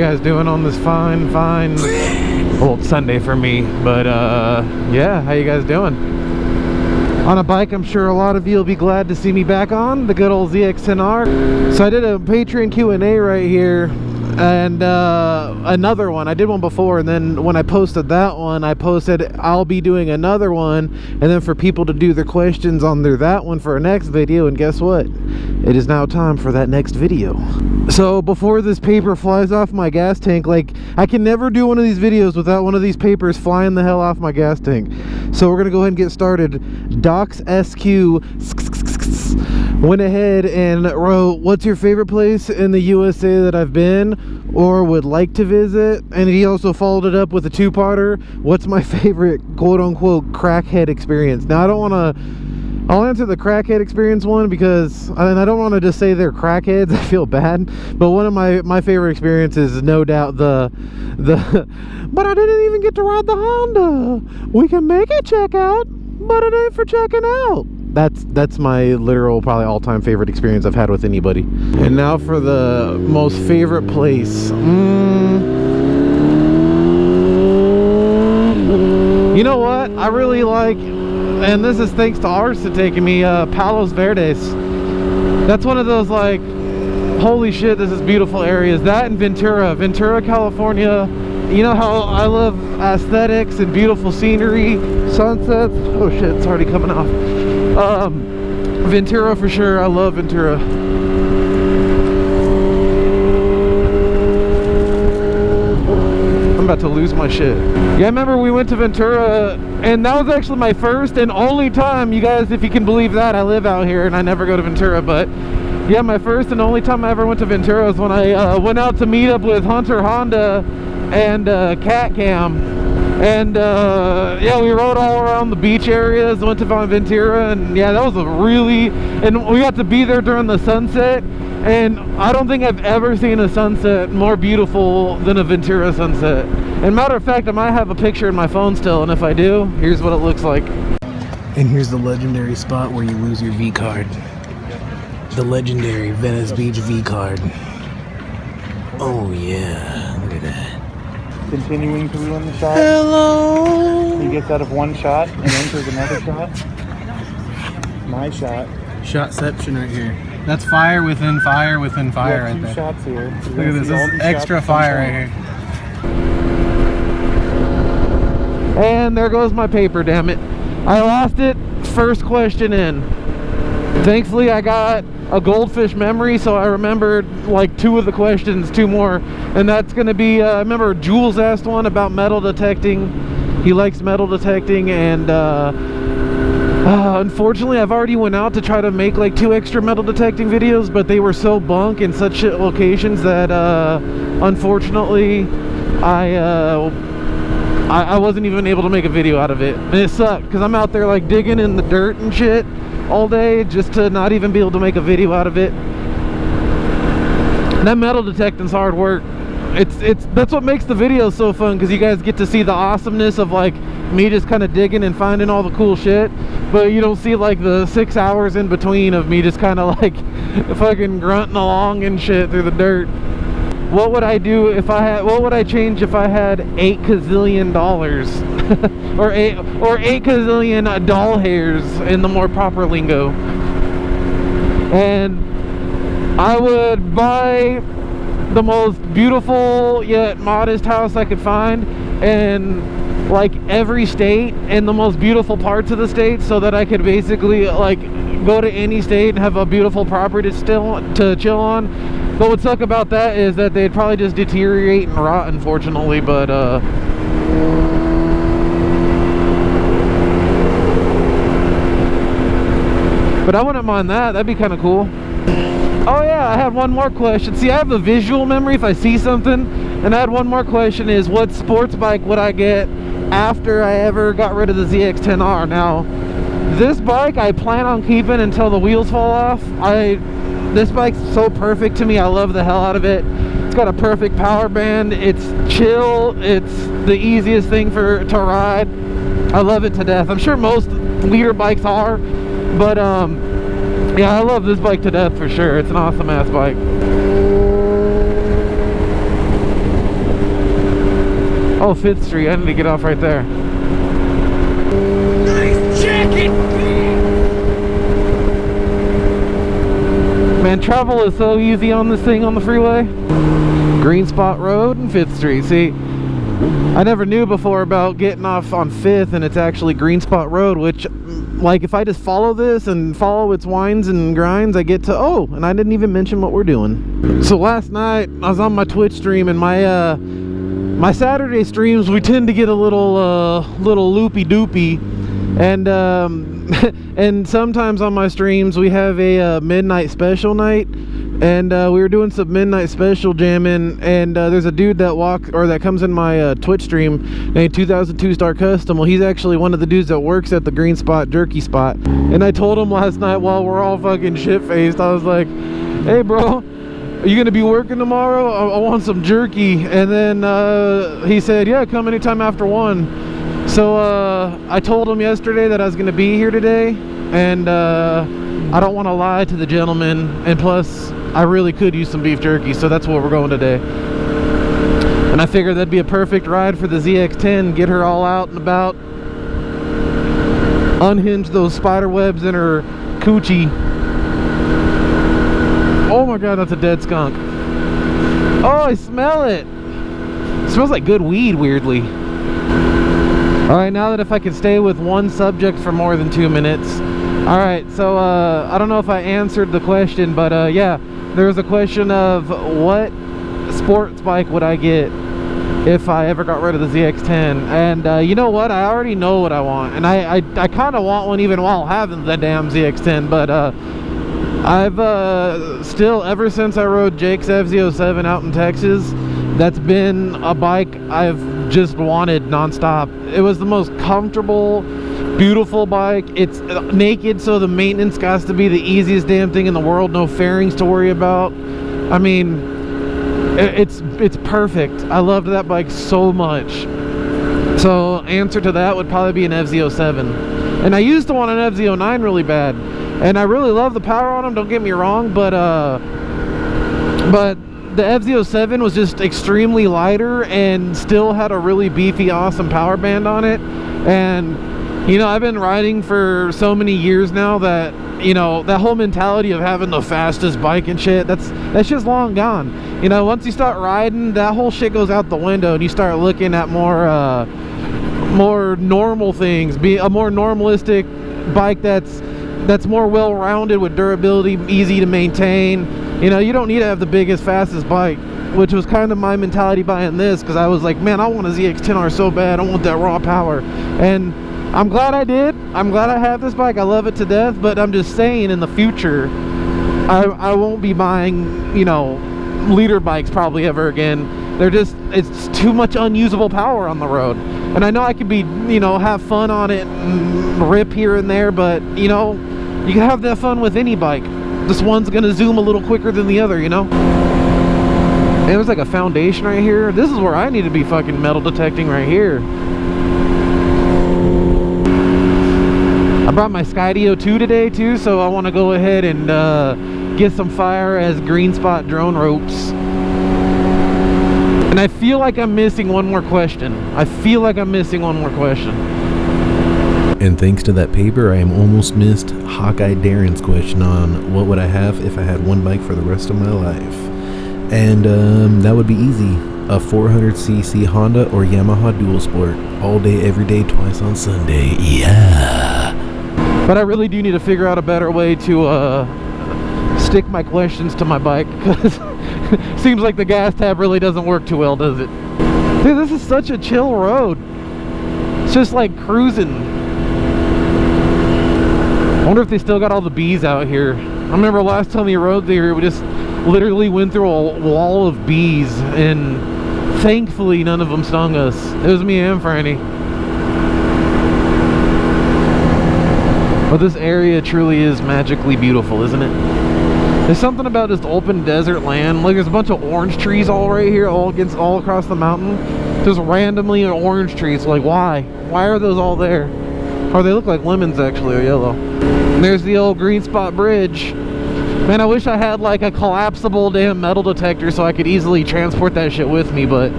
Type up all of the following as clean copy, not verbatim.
you guys doing on this fine, well, it's Sunday for me, but yeah, how you guys doing? On a bike I'm sure a lot of you will be glad to see me back on, the good old ZX10R. So I did a Patreon Q&A right here, and another one. I did one before, and then when I posted that one, I posted I'll be doing another one, and then for people to do their questions on that one for a next video. And guess what? It is now time for that next video. So before this paper flies off my gas tank, like, I can never do one of these videos without one of these papers flying the hell off my gas tank. So we're gonna go ahead and get started. Docs SQ went ahead and wrote, what's your favorite place in the USA that I've been or would like to visit? And he also followed it up with a two-parter, what's my favorite quote-unquote crackhead experience? Now, I'll answer the crackhead experience one because I don't want to just say they're crackheads. I feel bad, but one of my favorite experiences is no doubt the but I didn't even get to ride the Honda. We can make it check out, but it ain't for checking out. That's my literal probably all-time favorite experience I've had with anybody. And now for the most favorite place. You know what? I really like, and this is thanks to Arsa taking me, Palos Verdes. That's one of those, like, holy shit, this is beautiful areas. That and Ventura, California. You know how I love aesthetics and beautiful scenery, sunsets. Oh shit, it's already coming off. Ventura for sure. I love Ventura. I'm about to lose my shit. Yeah, I remember we went to Ventura, and that was actually my first and only time, you guys, if you can believe that. I live out here and I never go to Ventura, but yeah, my first and only time I ever went to Ventura was when I went out to meet up with Hunter Honda and Cat Cam, and yeah, we rode all around the beach areas, went to Ventura, and yeah, that was and we got to be there during the sunset, and I don't think I've ever seen a sunset more beautiful than a Ventura sunset. And matter of fact, I might have a picture in my phone still, and if I do, here's what it looks like. And here's the legendary spot where you lose your V card. The legendary Venice Beach V card. Oh yeah, look at that. Continuing to ruin the shot. Hello! He gets out of one shot and enters another shot. My shot. Shotception right here. That's fire within fire within fire right there. 2 shots here. Look at this. This is extra fire right here. And there goes my paper, damn it. I lost it first question in. Thankfully, I got a goldfish memory, so I remembered like 2 of the questions, 2 more, and that's gonna be I remember Jules asked one about metal detecting. He likes metal detecting, and unfortunately I've already went out to try to make like 2 extra metal detecting videos, but they were so bunk in such shit locations that unfortunately I wasn't even able to make a video out of it, and it sucked because I'm out there like digging in the dirt and shit all day just to not even be able to make a video out of it. And that metal detecting's hard work. That's what makes the videos so fun, because you guys get to see the awesomeness of like me just kind of digging and finding all the cool shit, but you don't see like the 6 hours in between of me just kind of like fucking grunting along and shit through the dirt. What would I do if I had, what would I change if I had $8 gazillion or 8 gazillion doll hairs in the more proper lingo? And I would buy the most beautiful yet modest house I could find in like every state and the most beautiful parts of the state, so that I could basically like go to any state and have a beautiful property to chill on. What would suck about that is that they'd probably just deteriorate and rot, unfortunately, but I wouldn't mind that. That'd be kind of cool. Oh yeah, I had one more question. See, I have a visual memory if I see something, and I had one more question, is what sports bike would I get after I ever got rid of the ZX10R? Now, this bike I plan on keeping until the wheels fall off. This bike's so perfect to me. I love the hell out of it. It's got a perfect power band. It's chill. It's the easiest thing to ride. I love it to death. I'm sure most leader bikes are, but yeah, I love this bike to death for sure. It's an awesome ass bike. Oh, 5th Street. I need to get off right there. Nice jacket! Man, travel is so easy on this thing on the freeway. Green Spot Road and 5th Street. See, I never knew before about getting off on 5th and it's actually Green Spot Road, which, like, if I just follow this and follow its winds and grinds, I get to, oh, and I didn't even mention what we're doing. So last night, I was on my Twitch stream, and my Saturday streams, we tend to get a little loopy-doopy, and and sometimes on my streams, we have a midnight special night, and we were doing some midnight special jamming, and there's a dude that comes in my Twitch stream named 2002 Star Custom. Well, he's actually one of the dudes that works at the Green Spot Jerky Spot, and I told him last night while we're all fucking shit-faced, I was like, hey bro, are you gonna be working tomorrow? I want some jerky. And then he said, yeah, come anytime after 1. So I told him yesterday that I was gonna be here today, and I don't want to lie to the gentleman, and plus I really could use some beef jerky, so that's where we're going today. And I figured that'd be a perfect ride for the ZX10, get her all out and about, unhinge those spider webs in her coochie. Oh my god, that's a dead skunk. Oh, I smell it. It smells like good weed, weirdly. Alright, now that if I could stay with one subject for more than 2 minutes. Alright, so I don't know if I answered the question, but yeah, there was a question of what sports bike would I get if I ever got rid of the ZX10. And you know what, I already know what I want, and I kind of want one even while having the damn ZX10, but I've still, ever since I rode Jake's FZ07 out in Texas, that's been a bike I've just wanted nonstop. It was the most comfortable, beautiful bike. It's naked, so the maintenance has to be the easiest damn thing in the world. No fairings to worry about. I mean, it's perfect. I loved that bike so much. So answer to that would probably be an FZ07. And I used to want an FZ09 really bad, and I really love the power on them, don't get me wrong, but the FZ07 was just extremely lighter and still had a really beefy, awesome power band on it. And you know, I've been riding for so many years now that, you know, that whole mentality of having the fastest bike and shit, that's just long gone. You know, once you start riding, that whole shit goes out the window, and you start looking at more normal things, be a more normalistic bike that's more well-rounded with durability, easy to maintain. You know, you don't need to have the biggest, fastest bike, which was kind of my mentality buying this, because I was like, man, I want a Zx-10R so bad. I want that raw power. And I'm glad I did. I'm glad I have this bike. I love it to death, but I'm just saying in the future, I won't be buying, you know, leader bikes probably ever again. It's too much unusable power on the road. And I know I could be, you know, have fun on it and rip here and there, but, you know, you can have that fun with any bike. This one's gonna zoom a little quicker than the other, you know? And there's like a foundation right here. This is where I need to be fucking metal detecting right here. I brought my Skydio 2 today too, so I want to go ahead and get some fire as green spot drone ropes. And I feel like I'm missing one more question. And thanks to that paper, I almost missed Hawkeye Darren's question on what would I have if I had one bike for the rest of my life. And that would be easy. A 400cc Honda or Yamaha Dual Sport. All day, every day, twice on Sunday. Yeah. But I really do need to figure out a better way to stick my questions to my bike, because it seems like the gas tab really doesn't work too well, does it? Dude, this is such a chill road. It's just like cruising. I wonder if they still got all the bees out here. I remember last time we rode there, we just literally went through a wall of bees, and thankfully none of them stung us. It was me and Franny. But this area truly is magically beautiful, isn't it? There's something about just open desert land. Like, there's a bunch of orange trees all right here, all across the mountain. Just randomly orange trees. Like, why? Why are those all there? Or they look like lemons, actually, or yellow. And there's the old Green Spot Bridge. Man, I wish I had like a collapsible damn metal detector so I could easily transport that shit with me, but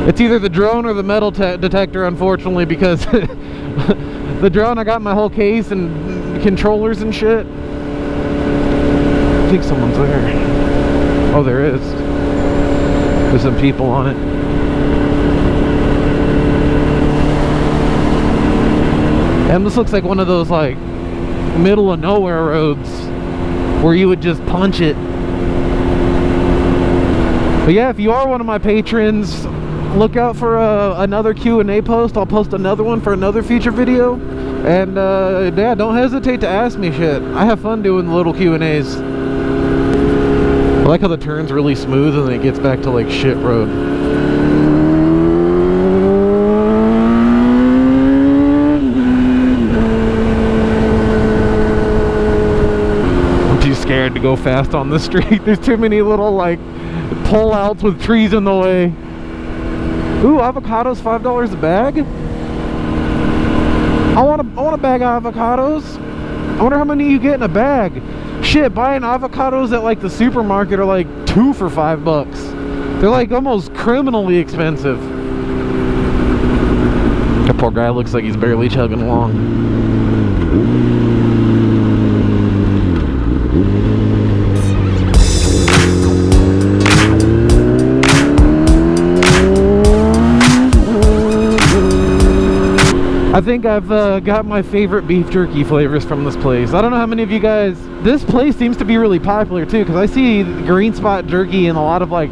It's either the drone or the metal detector, unfortunately, because the drone, I got my whole case and controllers and shit. I think someone's there. Oh, there is. There's some people on it. And this looks like one of those, like, middle of nowhere roads where you would just punch it. But yeah, if you are one of my patrons, look out for another Q&A post. I'll post another one for another feature video. And yeah, don't hesitate to ask me shit. I have fun doing the little Q&As. I like how the turn's really smooth and then it gets back to like shit road. I'm too scared to go fast on the street. There's too many little like pull-outs with trees in the way. Ooh, avocados, $5 a bag. I want a bag of avocados. I wonder how many you get in a bag. Shit, buying avocados at like the supermarket are like 2 for $5. They're like almost criminally expensive. That poor guy looks like he's barely chugging along. I think I've got my favorite beef jerky flavors from this place. I don't know how many of you guys... This place seems to be really popular too, because I see green spot jerky in a lot of like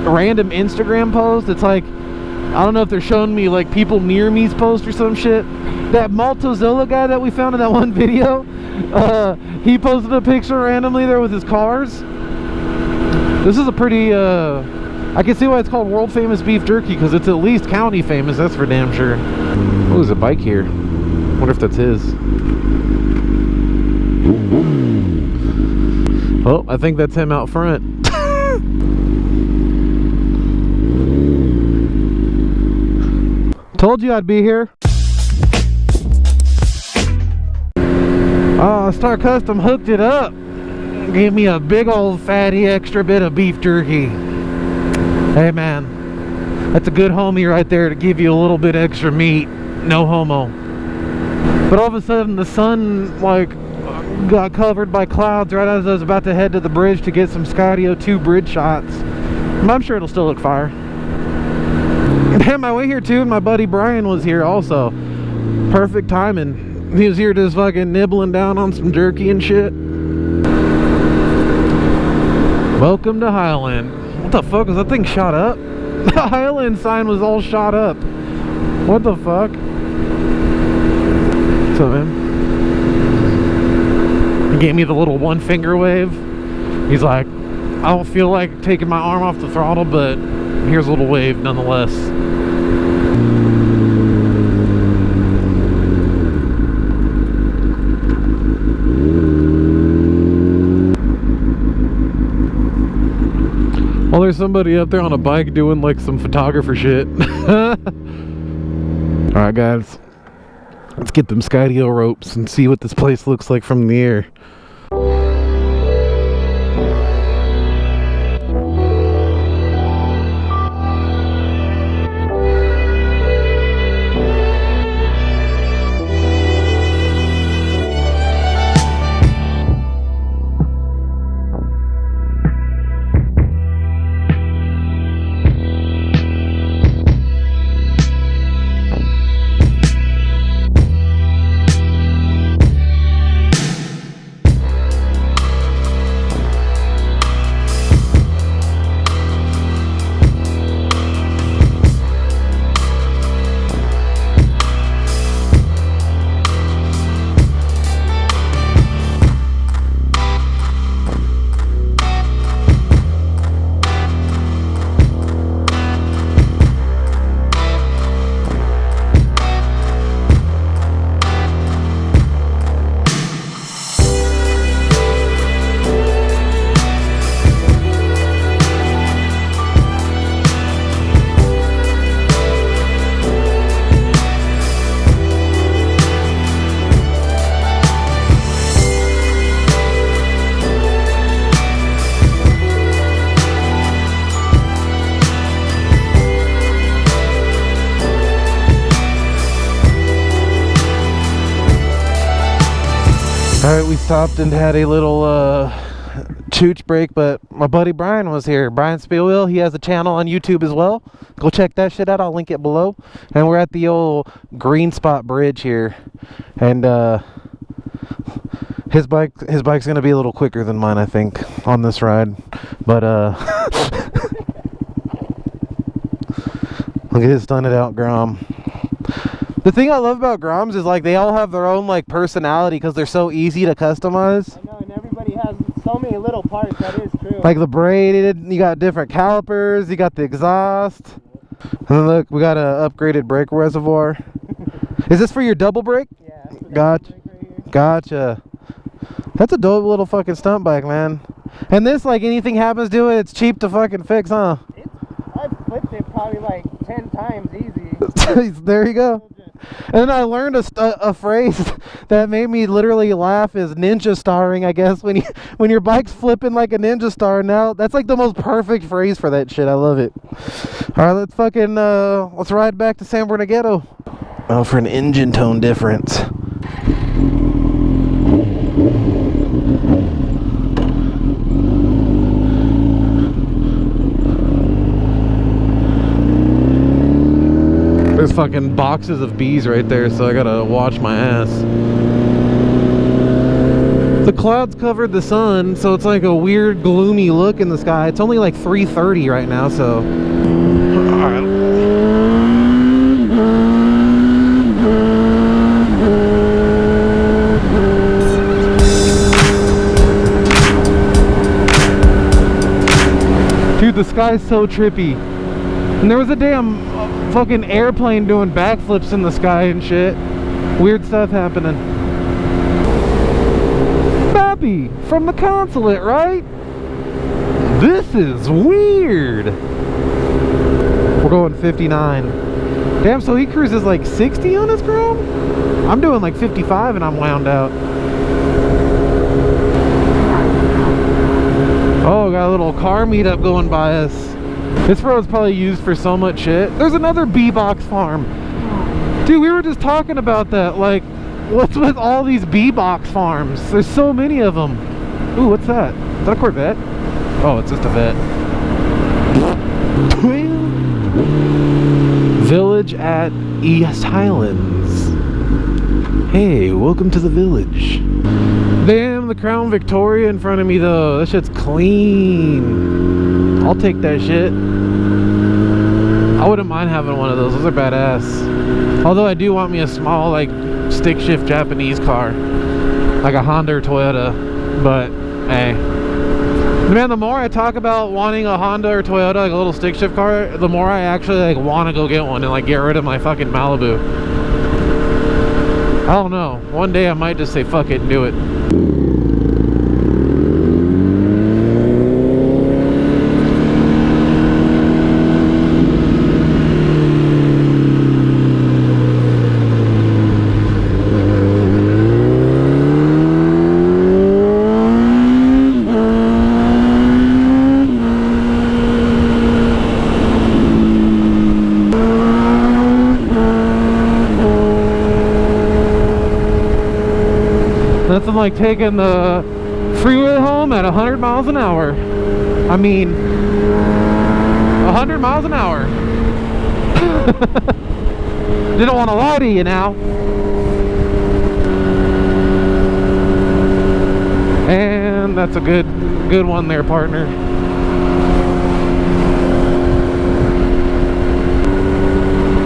random Instagram posts. It's like, I don't know if they're showing me like people near me's post or some shit. That Maltozilla guy that we found in that one video, he posted a picture randomly there with his cars. This is a pretty... I can see why it's called world famous beef jerky, because it's at least county famous, that's for damn sure. Oh, there's a bike here. Wonder if that's his. Oh, I think that's him out front. Told you I'd be here. Oh, Star Custom hooked it up. Gave me a big old fatty extra bit of beef jerky. Hey man, that's a good homie right there to give you a little bit extra meat. No homo. But all of a sudden the sun like got covered by clouds right as I was about to head to the bridge to get some Skydio 2 bridge shots. I'm sure it'll still look fire. And on my way here too, my buddy Brian was here also. Perfect timing. He was here just fucking nibbling down on some jerky and shit. Welcome to Highland. What the fuck, was that thing shot up? The Highland sign was all shot up. What the fuck? What's up, man? He gave me the little one finger wave. He's like, I don't feel like taking my arm off the throttle, but here's a little wave nonetheless. Well, there's somebody up there on a bike doing like some photographer shit. Alright guys, let's get them Skydio ropes and see what this place looks like from the air. Alright, we stopped and had a little chooch break, but my buddy Brian was here. Brian Spielwheel, he has a channel on YouTube as well. Go check that shit out, I'll link it below. And we're at the old Green Spot Bridge here. And his bike's gonna be a little quicker than mine, I think, on this ride. But look at his stunted out Grom. The thing I love about Groms is like they all have their own like personality because they're so easy to customize. I know, and everybody has so many little parts. That is true. Like the braided, you got different calipers, you got the exhaust. And then look, we got a upgraded brake reservoir. Is this for your double brake? Yeah. Gotcha. Gotcha. That's a dope little fucking stunt bike, man. And this, like, anything happens to it, it's cheap to fucking fix, huh? I've flipped it probably like 10 times easy. There you go. And then I learned a phrase that made me literally laugh is ninja starring, I guess, when your bike's flipping like a ninja star. Now that's like the most perfect phrase for that shit. I love it. All right, let's fucking let's ride back to San Bernardino. Oh, for an engine tone difference. There's fucking boxes of bees right there, so I gotta watch my ass. The clouds covered the sun, so it's like a weird gloomy look in the sky. It's only like 3:30 right now, so alright. Dude, the sky's so trippy. And there was a damn fucking airplane doing backflips in the sky and shit. Weird stuff happening. Bappy from the consulate, right? This is weird. We're going 59. Damn, so he cruises like 60 on his Chrome? I'm doing like 55 and I'm wound out. Oh, got a little car meetup going by us. This road's probably used for so much shit. There's another bee-box farm. Dude, we were just talking about that. Like, what's with all these bee-box farms? There's so many of them. Ooh, what's that? Is that a Corvette? Oh, it's just a vet. Village at East Highlands. Hey, welcome to the village. Damn, the Crown Victoria in front of me though. That shit's clean. I'll take that shit. I wouldn't mind having one of those. Those are badass. Although I do want me a small, like, stick shift Japanese car. Like a Honda or Toyota. But, hey. Man, the more I talk about wanting a Honda or Toyota, like a little stick shift car, the more I actually, like, want to go get one and, like, get rid of my fucking Malibu. I don't know. One day I might just say fuck it and do it. Nothing like taking the freeway home at 100 miles an hour. I mean, 100 miles an hour. Didn't want to lie to you now. And that's a good one there, partner.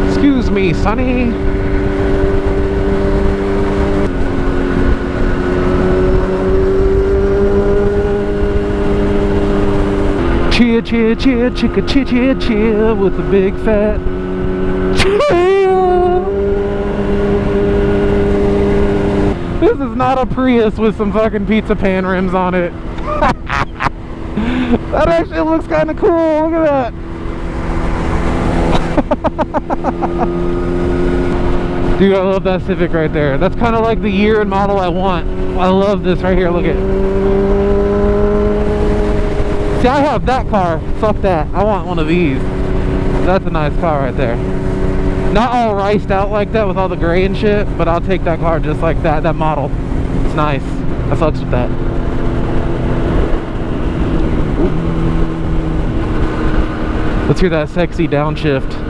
Excuse me, Sonny. Cheer, cheer, cheer, chicka, cheer, cheer, cheer with a big fat cheer. This is not a Prius with some fucking pizza pan rims on it. That actually looks kind of cool. Look at that. Dude, I love that Civic right there. That's kind of like the year and model I want. I love this right here. Look at it. See, I have that car. Fuck that. I want one of these. That's a nice car right there. Not all riced out like that with all the gray and shit, but I'll take that car just like that. That model. It's nice. I fucks with that. Let's hear that sexy downshift.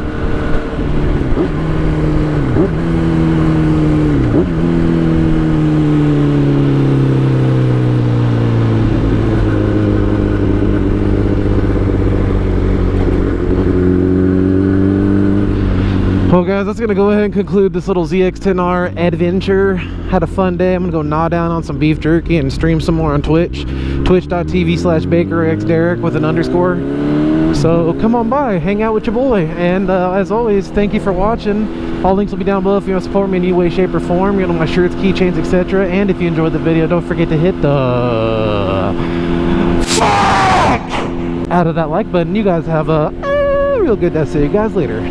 Well guys, that's gonna go ahead and conclude this little ZX10R adventure. Had a fun day. I'm gonna go gnaw down on some beef jerky and stream some more on Twitch. Twitch.tv/BakerXDerek with an underscore. So come on by, hang out with your boy. And as always, thank you for watching. All links will be down below if you want to support me in any way, shape, or form. You know, my shirts, keychains, etc. And if you enjoyed the video, don't forget to hit the fuck out of that like button. You guys have a real good day. See you guys later.